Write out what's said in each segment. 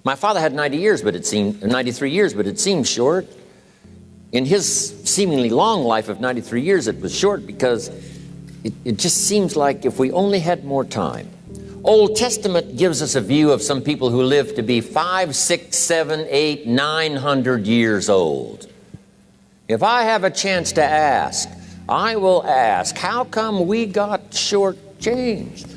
My father had 93 years, but it seemed short. In his seemingly long life of 93 years, it was short because it just seems like if we only had more time. Old Testament gives us a view of some people who live to be 500, 600, 700, 800, 900 years old. If I have a chance to ask, I will ask, how come we got shortchanged?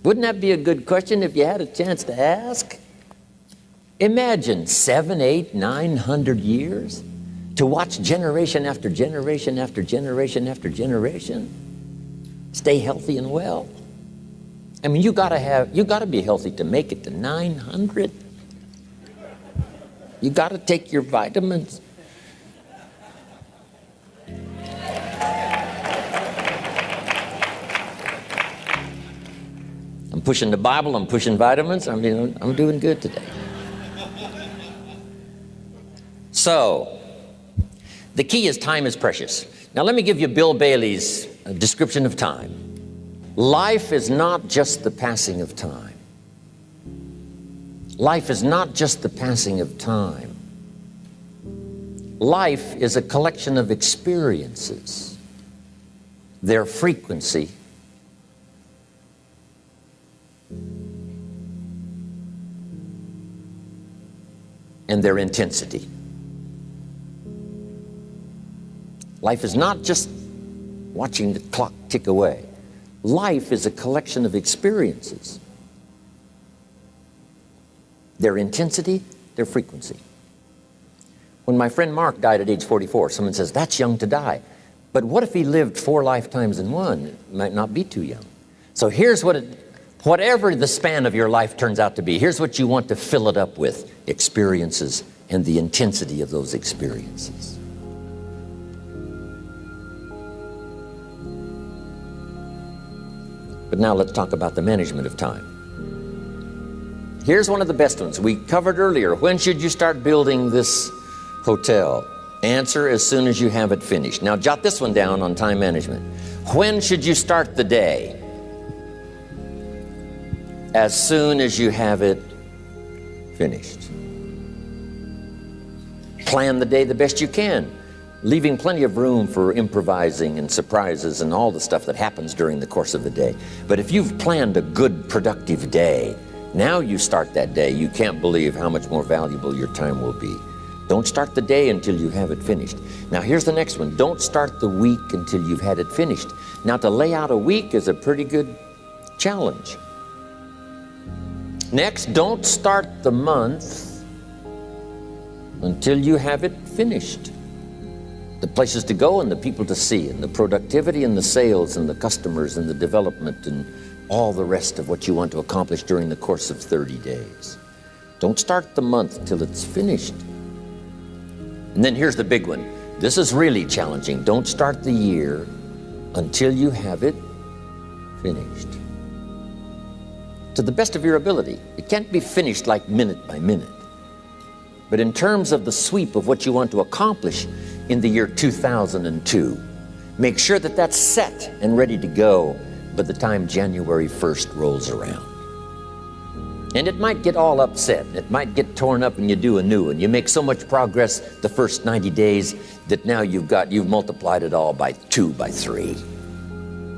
Wouldn't that be a good question if you had a chance to ask? Imagine 700, 800, 900 years to watch generation after generation after generation after generation stay healthy and well. I mean, you gotta be healthy to make it to 900. You gotta take your vitamins. I'm pushing the Bible, I'm pushing vitamins, I'm doing good today. So, the key is time is precious. Now let me give you Bill Bailey's description of time. Life is not just the passing of time. Life is not just the passing of time. Life is a collection of experiences, their frequency, and their intensity. Life is not just watching the clock tick away. Life is a collection of experiences, their intensity, their frequency. When my friend Mark died at age 44, someone says, that's young to die. But what if he lived 4 lifetimes in one? It might not be too young. So here's whatever the span of your life turns out to be, here's what you want to fill it up with: experiences and the intensity of those experiences. But now let's talk about the management of time. Here's one of the best ones. We covered earlier, when should you start building this hotel? Answer, as soon as you have it finished. Now jot this one down on time management. When should you start the day? As soon as you have it finished. Plan the day the best you can, leaving plenty of room for improvising and surprises and all the stuff that happens during the course of the day. But if you've planned a good, productive day, now you start that day, you can't believe how much more valuable your time will be. Don't start the day until you have it finished. Now here's the next one. Don't start the week until you've had it finished. Now to lay out a week is a pretty good challenge. Next, don't start the month until you have it finished. The places to go and the people to see and the productivity and the sales and the customers and the development and all the rest of what you want to accomplish during the course of 30 days. Don't start the month till it's finished. And then here's the big one. This is really challenging. Don't start the year until you have it finished. To the best of your ability. It can't be finished like minute by minute. But in terms of the sweep of what you want to accomplish in the year 2002, make sure that that's set and ready to go by the time January 1st rolls around. And it might get all upset. It might get torn up and you do a new one. You make so much progress the first 90 days that now you've multiplied it all by 2, by 3.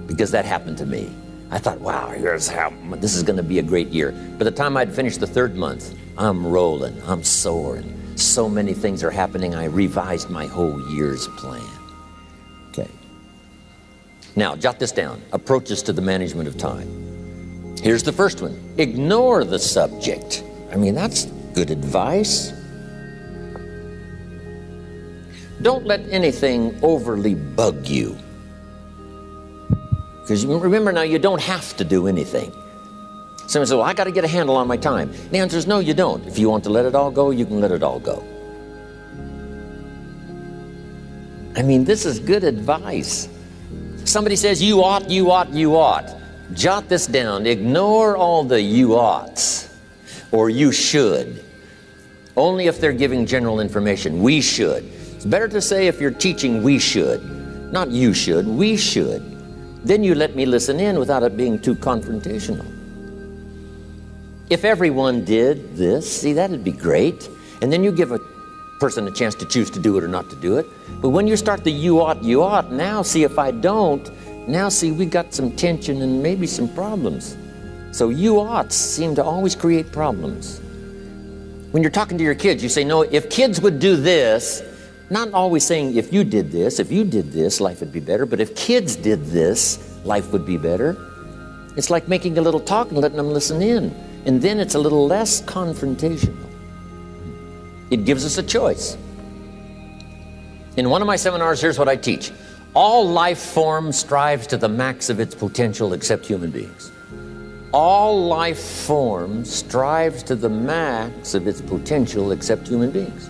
Because that happened to me. I thought, wow, here's how this is going to be a great year. By the time I'd finished the 3rd month, I'm rolling, I'm soaring. So many things are happening, I revised my whole year's plan. Okay. Now, jot this down. Approaches to the management of time. Here's the first one. Ignore the subject. I mean, that's good advice. Don't let anything overly bug you. Because remember now, you don't have to do anything. Someone says, well, I got to get a handle on my time. The answer is no, you don't. If you want to let it all go, you can let it all go. I mean, this is good advice. Somebody says, you ought, you ought, you ought. Jot this down. Ignore all the you oughts or you should. Only if they're giving general information. We should. It's better to say if you're teaching, we should. Not you should, we should. Then you let me listen in without it being too confrontational. If everyone did this, see, that'd be great. And then you give a person a chance to choose to do it or not to do it. But when you start the you ought, now see if I don't, now see we got some tension and maybe some problems. So you oughts seem to always create problems. When you're talking to your kids, you say, no, if kids would do this, not always saying if you did this, life would be better, but if kids did this, life would be better. It's like making a little talk and letting them listen in. And then it's a little less confrontational. It gives us a choice. In one of my seminars, here's what I teach. All life form strives to the max of its potential except human beings. All life form strives to the max of its potential except human beings.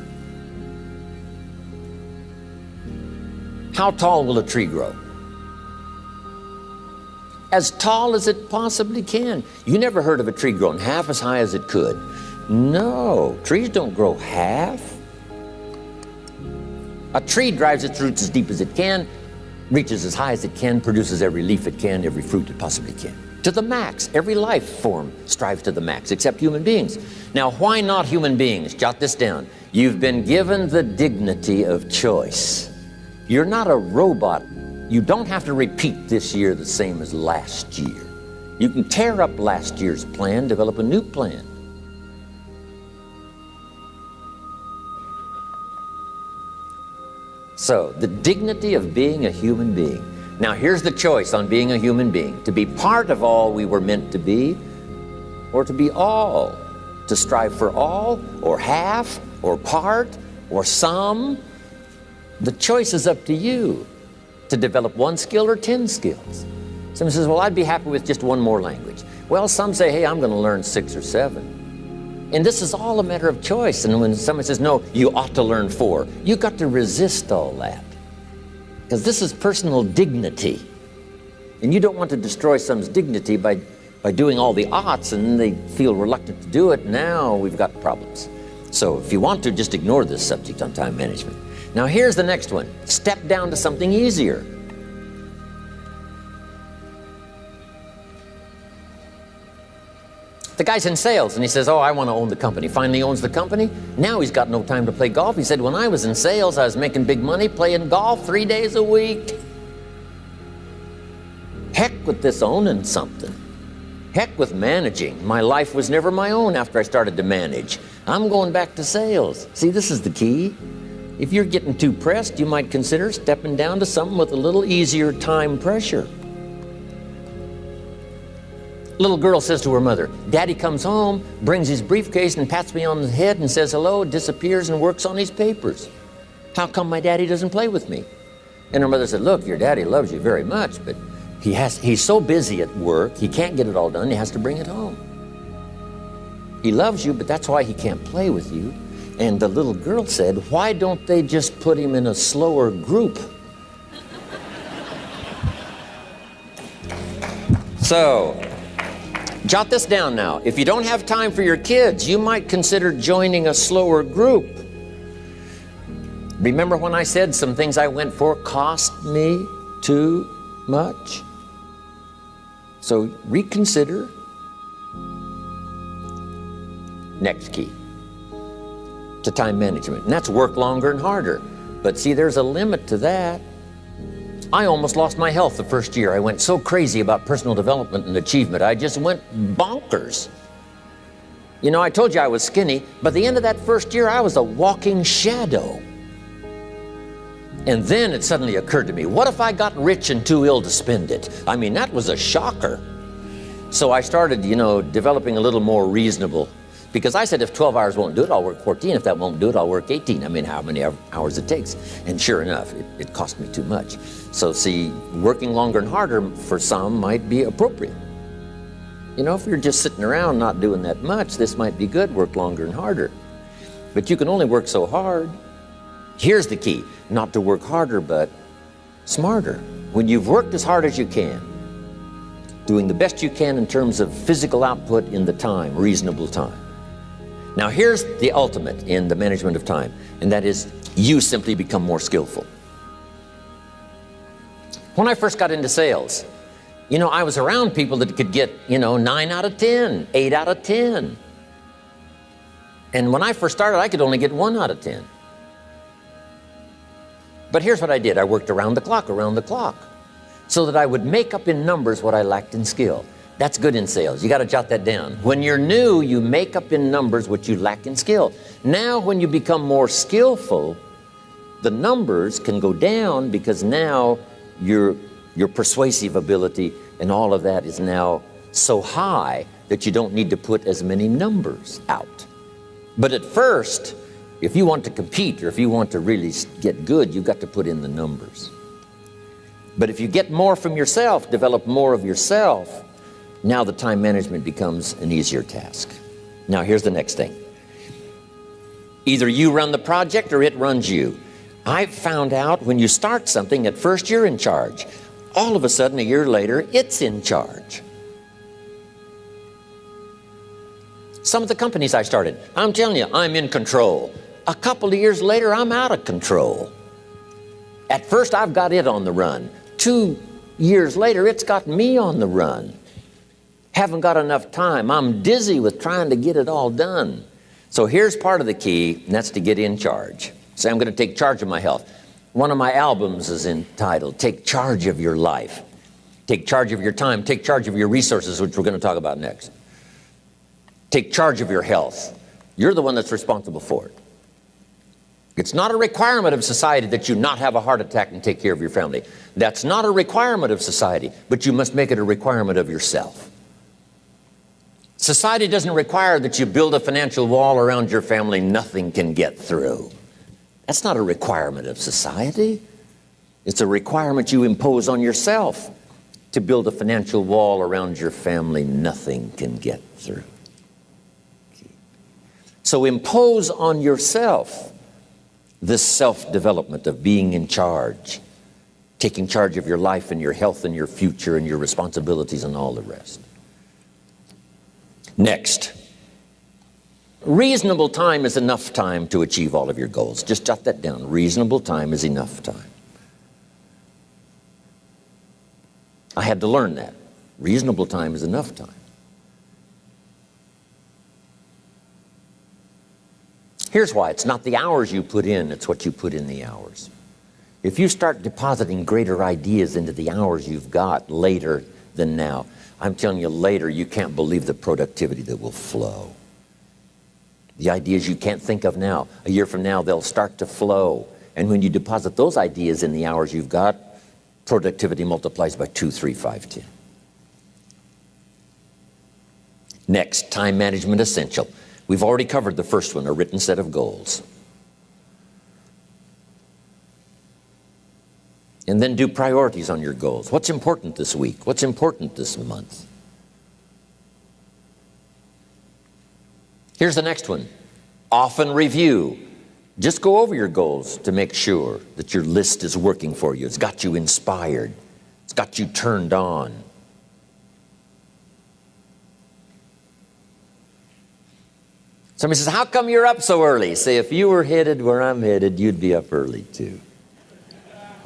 How tall will a tree grow? As tall as it possibly can. You never heard of a tree growing half as high as it could. No, trees don't grow half. A tree drives its roots as deep as it can, reaches as high as it can, produces every leaf it can, every fruit it possibly can. To the max. Every life form strives to the max, except human beings. Now, why not human beings? Jot this down. You've been given the dignity of choice. You're not a robot. You don't have to repeat this year the same as last year. You can tear up last year's plan, develop a new plan. So, the dignity of being a human being. Now, here's the choice on being a human being. To be part of all we were meant to be, or to be all. To strive for all, or half, or part, or some. The choice is up to you. To develop one skill or 10 skills. Someone says, well, I'd be happy with just one more language. Well, some say, hey, I'm going to learn 6 or 7. And this is all a matter of choice. And when someone says, no, you ought to learn 4, you've got to resist all that. Because this is personal dignity. And you don't want to destroy someone's dignity by doing all the oughts, and they feel reluctant to do it. Now we've got problems. So if you want to, just ignore this subject on time management. Now here's the next one. Step down to something easier. The guy's in sales and he says, oh, I want to own the company. Finally owns the company. Now he's got no time to play golf. He said, when I was in sales, I was making big money playing golf 3 days a week. Heck with this owning something. Heck with managing. My life was never my own after I started to manage. I'm going back to sales. See, this is the key. If you're getting too pressed, you might consider stepping down to something with a little easier time pressure. Little girl says to her mother, Daddy comes home, brings his briefcase and pats me on the head and says hello, disappears and works on his papers. How come my daddy doesn't play with me? And her mother said, look, your daddy loves you very much, but he's so busy at work, he can't get it all done, he has to bring it home. He loves you, but that's why he can't play with you. And the little girl said, why don't they just put him in a slower group? So, jot this down now. If you don't have time for your kids, you might consider joining a slower group. Remember when I said some things I went for cost me too much? So reconsider. Next key to time management, and that's work longer and harder. But see, there's a limit to that. I almost lost my health the first year. I went so crazy about personal development and achievement. I just went bonkers. You know, I told you I was skinny, but at the end of that first year, I was a walking shadow. And then it suddenly occurred to me, what if I got rich and too ill to spend it? I mean, that was a shocker. So I started, you know, developing a little more reasonable. Because I said, if 12 hours won't do it, I'll work 14. If that won't do it, I'll work 18. I mean, how many hours it takes. And sure enough, it cost me too much. So see, working longer and harder for some might be appropriate. You know, if you're just sitting around not doing that much, this might be good, work longer and harder. But you can only work so hard. Here's the key, not to work harder, but smarter. When you've worked as hard as you can, doing the best you can in terms of physical output in the time, reasonable time. Now here's the ultimate in the management of time, and that is you simply become more skillful. When I first got into sales, You know, I was around people that could get, 9 out of 10, 8 out of 10. And when I first started, I could only get 1 out of 10. But here's what I did. I worked around the clock, so that I would make up in numbers what I lacked in skill. That's good in sales. You got to jot that down. When you're new, you make up in numbers what you lack in skill. Now, when you become more skillful, the numbers can go down because now your persuasive ability and all of that is now so high that you don't need to put as many numbers out. But at first, if you want to compete or if you want to really get good, you've got to put in the numbers. But if you get more from yourself, develop more of yourself, now the time management becomes an easier task. Now here's the next thing. Either you run the project or it runs you. I've found out when you start something, at first you're in charge. All of a sudden, a year later, it's in charge. Some of the companies I started, I'm telling you, I'm in control. A couple of years later, I'm out of control. At first, I've got it on the run. 2 years later, it's got me on the run. Haven't got enough time. I'm dizzy with trying to get it all done. So here's part of the key, and that's to get in charge. Say, I'm going to take charge of my health. One of my albums is entitled, Take Charge of Your Life. Take charge of your time. Take charge of your resources, which we're going to talk about next. Take charge of your health. You're the one that's responsible for it. It's not a requirement of society that you not have a heart attack and take care of your family. That's not a requirement of society, but you must make it a requirement of yourself. Society doesn't require that you build a financial wall around your family nothing can get through. That's not a requirement of society. It's a requirement you impose on yourself to build a financial wall around your family nothing can get through. So impose on yourself this self-development of being in charge, taking charge of your life and your health and your future and your responsibilities and all the rest. Next, reasonable time is enough time to achieve all of your goals. Just jot that down. Reasonable time is enough time. I had to learn that. Reasonable time is enough time. Here's why. It's not the hours you put in, it's what you put in the hours. If you start depositing greater ideas into the hours you've got later than now, I'm telling you, later you can't believe the productivity that will flow. The ideas you can't think of now, a year from now, they'll start to flow. And when you deposit those ideas in the hours you've got, productivity multiplies by 2, 3, 5, 10. Next, time management essential. We've already covered the first one, a written set of goals. And then do priorities on your goals. What's important this week? What's important this month? Here's the next one. Often review. Just go over your goals to make sure that your list is working for you. It's got you inspired. It's got you turned on. Somebody says, how come you're up so early? Say, if you were headed where I'm headed, you'd be up early too.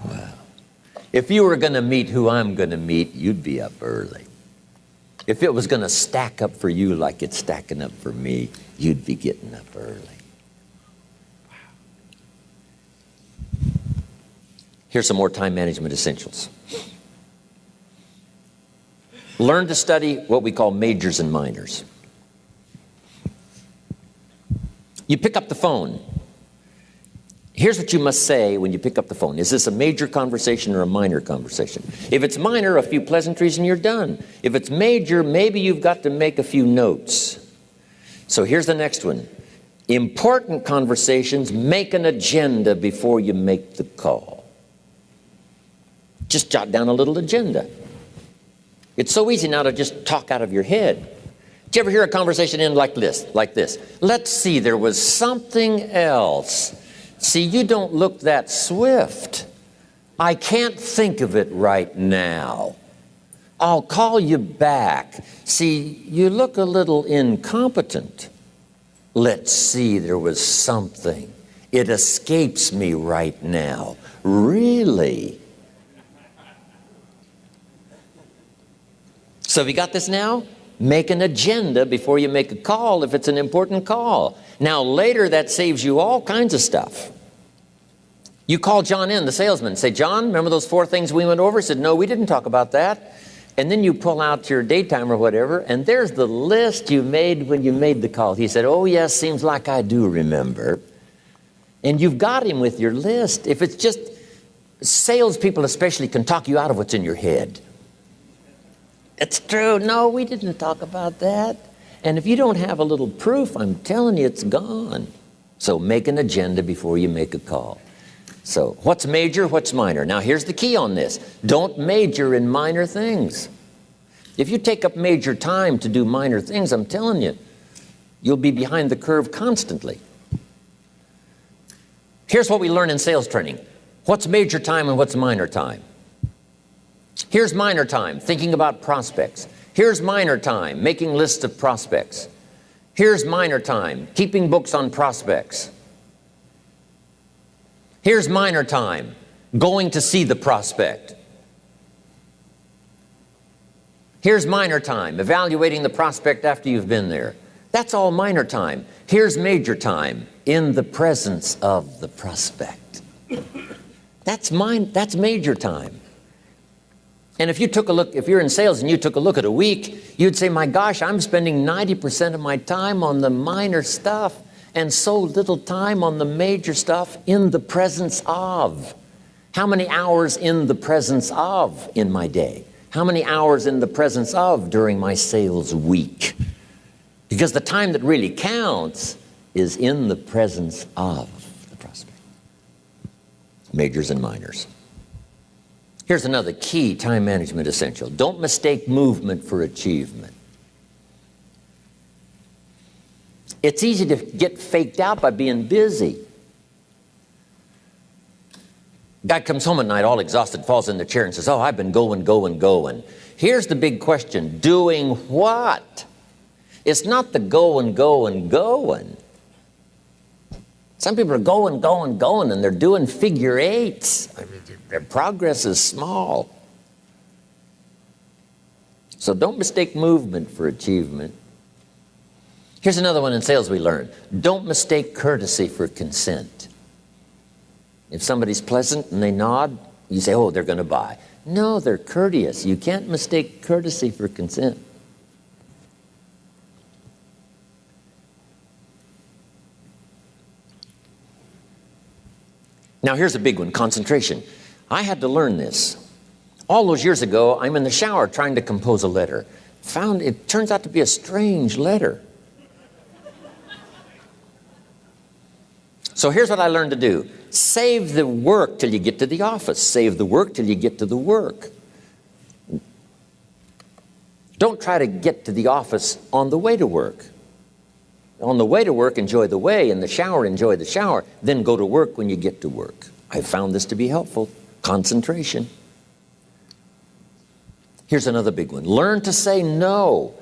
Wow. If you were going to meet who I'm going to meet, you'd be up early. If it was going to stack up for you like it's stacking up for me, you'd be getting up early. Wow. Here's some more time management essentials. Learn to study what we call majors and minors. You pick up the phone. Here's what you must say when you pick up the phone. Is this a major conversation or a minor conversation? If it's minor, a few pleasantries and you're done. If it's major, maybe you've got to make a few notes. So here's the next one. Important conversations, make an agenda before you make the call. Just jot down a little agenda. It's so easy now to just talk out of your head. Did you ever hear a conversation end like this? Let's see, there was something else. See, you don't look that swift. I can't think of it right now. I'll call you back. See, you look a little incompetent. Let's see, there was something. It escapes me right now. Really? So have you got this now? Make an agenda before you make a call if it's an important call. Now later that saves you all kinds of stuff. You call John in, the salesman, say, John, remember those 4 things we went over? He said, no, we didn't talk about that. And then you pull out your daytime or whatever, and there's the list you made when you made the call. He said, oh yes, seems like I do remember. And you've got him with your list. If it's just, salespeople especially can talk you out of what's in your head. It's true. No, we didn't talk about that. And if you don't have a little proof, I'm telling you, it's gone. So make an agenda before you make a call. So what's major, what's minor? Now here's the key on this. Don't major in minor things. If you take up major time to do minor things, I'm telling you, you'll be behind the curve constantly. Here's what we learn in sales training. What's major time and what's minor time? Here's minor time, thinking about prospects. Here's minor time, making lists of prospects. Here's minor time, keeping books on prospects. Here's minor time, going to see the prospect. Here's minor time, evaluating the prospect after you've been there. That's all minor time. Here's major time, in the presence of the prospect. That's major time. And if you took a look, if you're in sales and you took a look at a week, you'd say, my gosh, I'm spending 90% of my time on the minor stuff and so little time on the major stuff in the presence of. How many hours in the presence of in my day? How many hours in the presence of during my sales week? Because the time that really counts is in the presence of the prospect. Majors and minors. Here's another key time management essential. Don't mistake movement for achievement. It's easy to get faked out by being busy. Guy comes home at night all exhausted, falls in the chair and says, oh, I've been going. Here's the big question. Doing what? It's not the going. Some people are going, and they're doing figure eights. I mean, their progress is small. So don't mistake movement for achievement. Here's another one in sales we learned. Don't mistake courtesy for consent. If somebody's pleasant and they nod, you say, oh, they're going to buy. No, they're courteous. You can't mistake courtesy for consent. Now here's a big one, concentration. I had to learn this. All those years ago, I'm in the shower trying to compose a letter. Found it turns out to be a strange letter. So here's what I learned to do. Save the work till you get to the office. Save the work till you get to the work. Don't try to get to the office on the way to work. On the way to work, enjoy the way. In the shower, enjoy the shower. Then go to work when you get to work. I found this to be helpful. Concentration. Here's another big one. Learn to say no.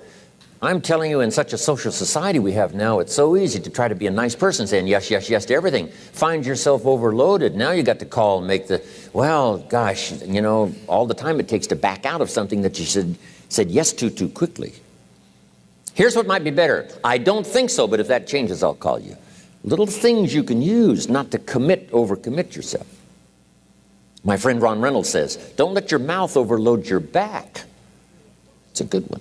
I'm telling you, in such a social society we have now, it's so easy to try to be a nice person, saying yes, yes, yes to everything. Find yourself overloaded. Now you got to call and make the, well, gosh, you know, all the time it takes to back out of something that you said yes to too quickly. Here's what might be better. I don't think so, but if that changes, I'll call you. Little things you can use not to overcommit yourself. My friend Ron Reynolds says, don't let your mouth overload your back. It's a good one.